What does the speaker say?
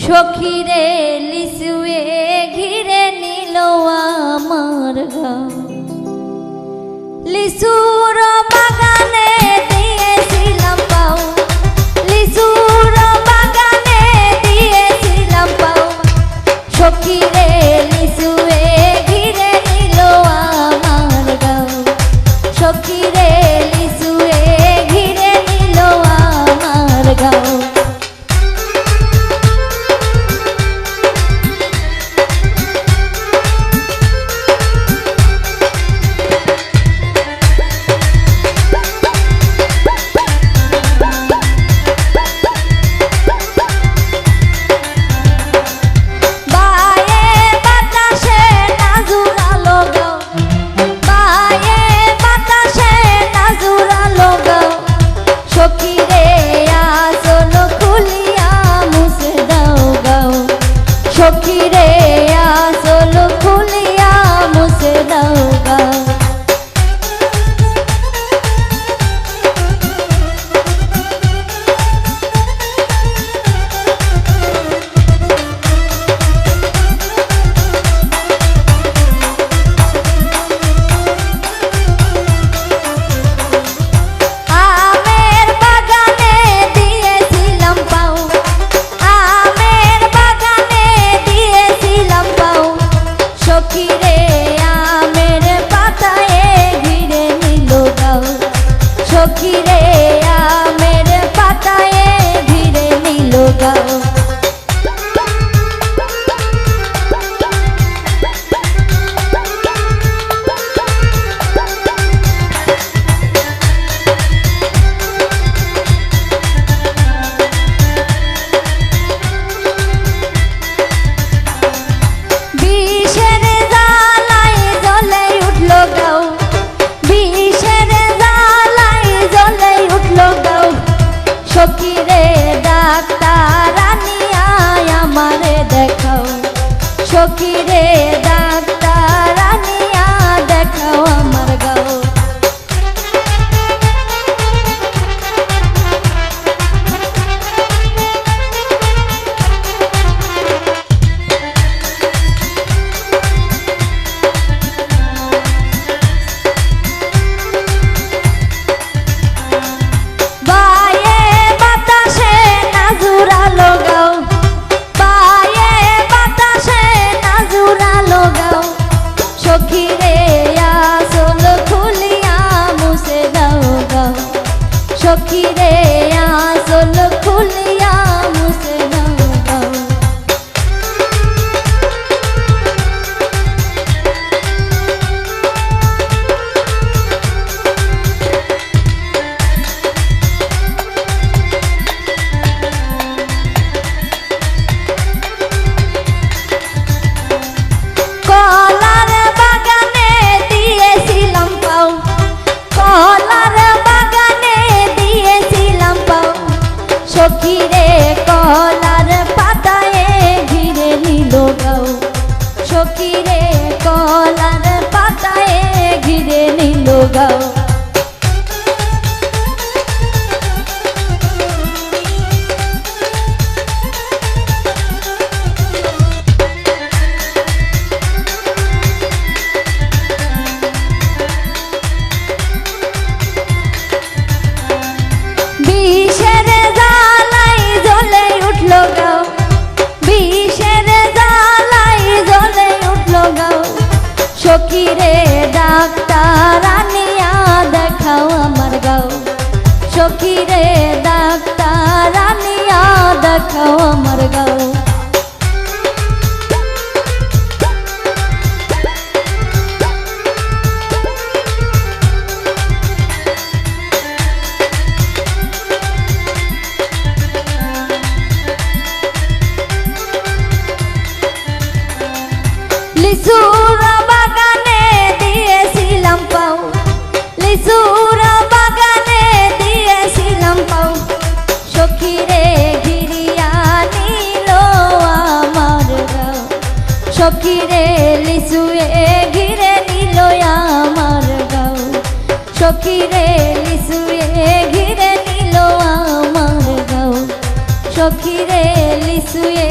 সখীরে লিসুয়ে ঘিরে নিল আমার গাও। লিসুর বাগানে দিয়েছিলাম পাও, লিসুর বাগানে দিয়েছিলাম পাও। সখীরে লিসুয়ে ঘিরে নিল আমার গাও। সখীরে লিসুয়ে ঘিরে নিল আমার গাও। সখীরে আসল খুলিয়া মুছে দাও গাও। আমের বাগানে দিয়েছিলাম পাও, আমের বাগানে দিয়েছিলাম পাও। সখীরে আমের পাতায়ে ঘিরে নিল গাও। সখীরে আমের পাতায়ে ঘিরে নিল গাও। বিষের জ্বালায় জ্বলে উঠল গাও, বিষের জ্বালায় জ্বলে উঠল গাও। সখীরে ডাক্তার আনিয়া আমারে দেখাও। সখীরে ডাক্তার আনিয়া দেখাও আমার গাও। বায়ে বাতাসে নাজুরালো গাও, বায়ে বাতাসে নাজুরালো গাও। সখীরে আসল খুলিয়া মুছে দাও গাও। সখীরে আসল খুলিয়া মুছে দাও গাও। কলার বাগানে দিয়েছিলাম পাও, কলার বাগানে দিয়েছিলাম পাও। সখীরে কলার পাতায়ে ঘিরে নিল গাও। সখীরে কলার পাতায়ে ঘিরে নিল গাও। বিষের জ্বালায় জ্বলে উঠল গাও, বিষের জ্বালায় জ্বলে উঠল গাও। সখীরে ডাক্তার আনিয়া দেখাও আমার গাও। সখীরে ডাক্তার আনিয়া দেখাও আমার গাও। লিসুর বাগানে দিয়েছিলাম পাও, লিসুর বাগানে দিয়েছিলাম পাও। সখীরে ঘিরিয়া নিল আমার গাও। সখীরে লিসুয়ে ঘিরে নিল আমার গাও। সখীরে লিসুয়ে ঘিরে নিল আমার গাও। সখীরে লিসুয়ে